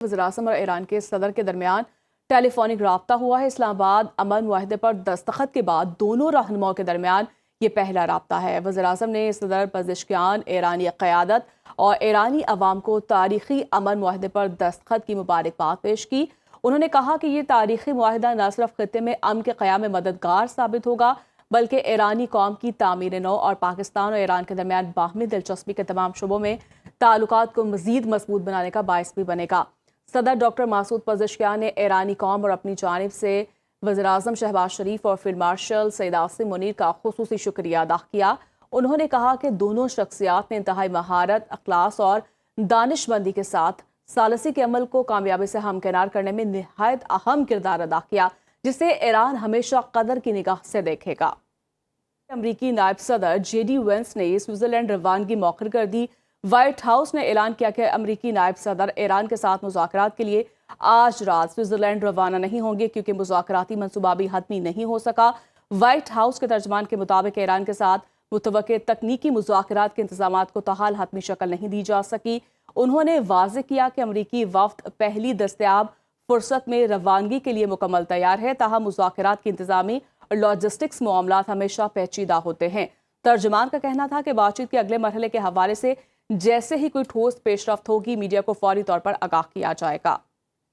वज़ीर-ए-आज़म और ईरान के सदर के दरमियान टेलीफोनिक रब्ता हुआ है। इस्लामाबाद अमन मुआहदे पर दस्तखत के बाद दोनों रहनुमाओं के दरमियान ये पहला रब्ता है। वज़ीर-ए-आज़म ने सदर पज़ेश्कियान, ईरानी क़यादत और ईरानी अवाम को तारीख़ी अमन मुआहदे पर दस्तखत की मुबारकबाद पेश की। उन्होंने कहा कि ये तारीख़ी मुआहदा न सिर्फ ख़ित्ते में अमन के क़याम में मददगार साबित होगा, बल्कि ईरानी कौम की तामीर नौ और पाकिस्तान और ईरान के दरमियान बाहमी दिलचस्पी के तमाम शोबों में ताल्लुकात को मज़ीद मजबूत बनाने का बाइस भी बनेगा। सदर डॉक्टर मासूद पज़ेश्कियान ने ईरानी कौम और अपनी जानिब से वज़ीर-ए-आज़म शहबाज शरीफ और फील्ड मार्शल सईद आसिम मुनीर का खुसूसी शुक्रिया अदा किया। उन्होंने कहा कि दोनों शख्सियात ने इंतहाई महारत, अखलास और दानिशमंदी के साथ सालसी के अमल को कामयाबी से हमकिनार करने में निहायत अहम किरदार अदा किया, जिसे ईरान हमेशा कदर की निगाह से देखेगा। अमरीकी नायब सदर JD वेंस ने स्विट्ज़रलैंड रवानगी मौखर कर दी। व्हाइट हाउस ने ऐलान किया कि अमरीकी नायब सदर ईरान के साथ मुज़ाकरात के लिए आज रात स्विट्ज़रलैंड रवाना नहीं होंगे, क्योंकि मुज़ाकराती मनसूबा भी हतमी नहीं हो सका। व्हाइट हाउस के तर्जमान के मुताबिक ईरान के साथ मुतवक्के तकनीकी मुज़ाकरात के इंतज़ामात को ताहाल हतमी शक्ल नहीं दी जा सकी। उन्होंने वाज़ेह किया कि अमरीकी वफ़द पहली दस्तयाब फुर्सत में रवानगी के लिए मुकम्मल तैयार है, ताहम मुज़ाकरात की इंतज़ामी और लॉजिस्टिक्स मामलात हमेशा पेचीदा होते हैं। तर्जमान का कहना था कि बातचीत के अगले मरहले के हवाले से जैसे ही कोई ठोस पेशरफ्त होगी, मीडिया को फौरी तौर पर आगाह किया जाएगा।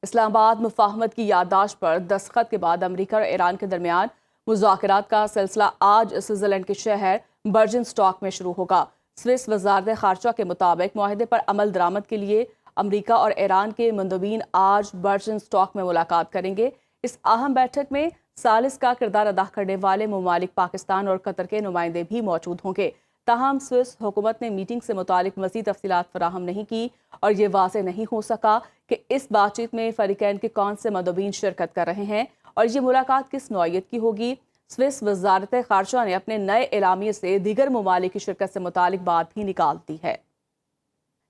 इस्लामाबाद मुफाहमत की याददाश्त पर दस्तखत के बाद अमरीका और ईरान के दरमियान मुज़ाकरात का सिलसिला आज स्विट्ज़रलैंड के शहर बर्जनस्टॉक में शुरू होगा। स्विस वज़ारत ख़ारजा के मुताबिक मुआहदे पर अमल दरामद के लिए अमरीका और ईरान के मंदोबीन आज बर्जनस्टॉक में मुलाकात करेंगे। इस अहम बैठक में सालिस का किरदार अदा करने वाले ममालिक पाकिस्तान और कतर के नुमाइंदे भी मौजूद होंगे। ताहम स्विस हुकूमत ने मीटिंग से मुतालिक मज़ीद तफसीलात फराहम नहीं की और ये वाज़ेह नहीं हो सका कि इस बातचीत में फ़रीक़ैन के कौन से मंदोबीन शिरकत कर रहे हैं और ये मुलाकात किस नौइयत की होगी। स्विस वज़ारत ख़ारजा ने अपने नए एलामिये से दीगर ममालिक की शिरकत से मुतालिक बात भी निकाल दी है।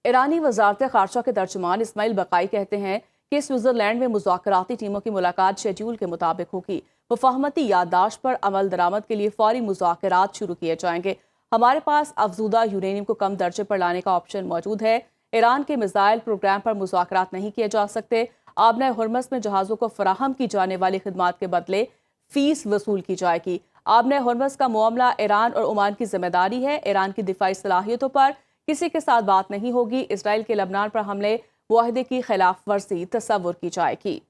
ईरानी वज़ारत ख़ारजा के तर्जुमान इस्माइल बक़ाई कहते हैं कि स्विट्ज़रलैंड में मुज़ाकराती टीमों की मुलाकात शेड्यूल के मुताबिक होगी। मुफ़ाहमती याददाश्त पर अमल दरामद के लिए फ़ौरी मुज़ाकरात शुरू किए जाएंगे। हमारे पास अफजूदा यूरेनियम को कम दर्जे पर लाने का ऑप्शन मौजूद है। ईरान के मिसाइल प्रोग्राम पर मुज़ाकरात नहीं किए जा सकते। आबना हुर्मस में जहाज़ों को फराहम की जाने वाली खिदमात के बदले फीस वसूल की जाएगी। आबना हुर्मस का मामला ईरान और ओमान की जिम्मेदारी है। ईरान की दिफाई सलाहियतों पर किसी के साथ बात नहीं होगी। इसराइल के लबनान पर हमले मुआहदे की खिलाफ वर्जी तस्वुर की जाएगी।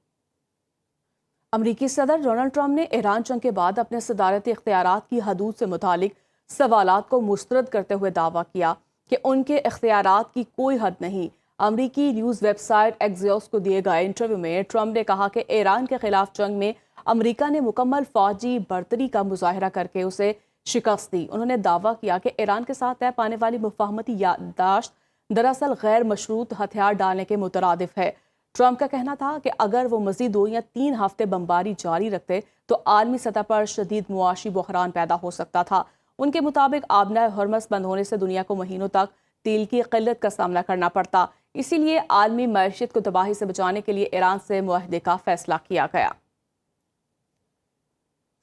अमरीकी सदर डोनाल्ड ट्रंप ने ईरान जंग के बाद अपने सदारती इख्तियारात की हदूद से मुतालिक सवालात को मुस्तरद करते हुए दावा किया कि उनके इख्तियारात की कोई हद नहीं। अमरीकी न्यूज़ वेबसाइट एक्सियोस को दिए गए इंटरव्यू में ट्रंप ने कहा कि ईरान के खिलाफ जंग में अमरीका ने मुकम्मल फौजी बर्तरी का मुजाहरा करके उसे शिकस्त दी। उन्होंने दावा किया कि ईरान के साथ तय पाने वाली मुफाहमती याददाश्त दरअसल गैर मशरूत हथियार डालने के मुतरादिफ है। ट्रंप का कहना था कि अगर वो मज़ीद 2 या 3 हफ्ते बमबारी जारी रखते तो आलमी सतह पर शदीद मुआशी बहरान पैदा हो सकता था। उनके मुताबिक आबना हुर्मस बंद होने से दुनिया को महीनों तक तेल की किल्लत का सामना करना पड़ता। इसीलिए आलमी मईशत को तबाही से बचाने के लिए ईरान से मुआहदे का फैसला किया गया।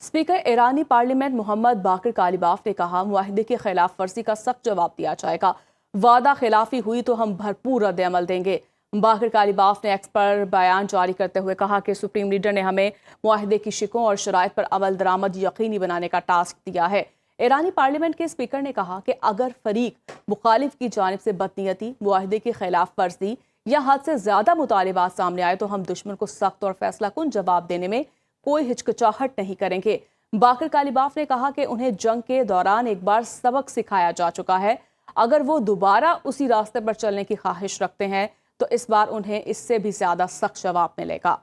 स्पीकर ईरानी पार्लियामेंट मोहम्मद बाकिर कालिबाफ ने कहा, मुआहदे की खिलाफ वर्जी का सख्त जवाब दिया जाएगा। वादा खिलाफी हुई तो हम भरपूर रद्द अमल देंगे। बाकिर कालिबाफ ने एक्स पर बयान जारी करते हुए कहा कि सुप्रीम लीडर ने हमें मुआहदे की शिकों और शराइत पर अमल दरामद यकीनी बनाने का टास्क दिया है। ईरानी पार्लियामेंट के स्पीकर ने कहा कि अगर फरीक मुखालिफ की जानिब से बदनीयती, मुआहदे की खिलाफ वर्जी या हद से ज्यादा मुतालिबात सामने आए तो हम दुश्मन को सख्त और फैसला कुन जवाब देने में कोई हिचकिचाहट नहीं करेंगे। बाकिर कालिबाफ ने कहा कि उन्हें जंग के दौरान एक बार सबक सिखाया जा चुका है। अगर वो दोबारा उसी रास्ते पर चलने की ख्वाहिश रखते हैं तो इस बार उन्हें इससे भी ज्यादा सख्त जवाब मिलेगा।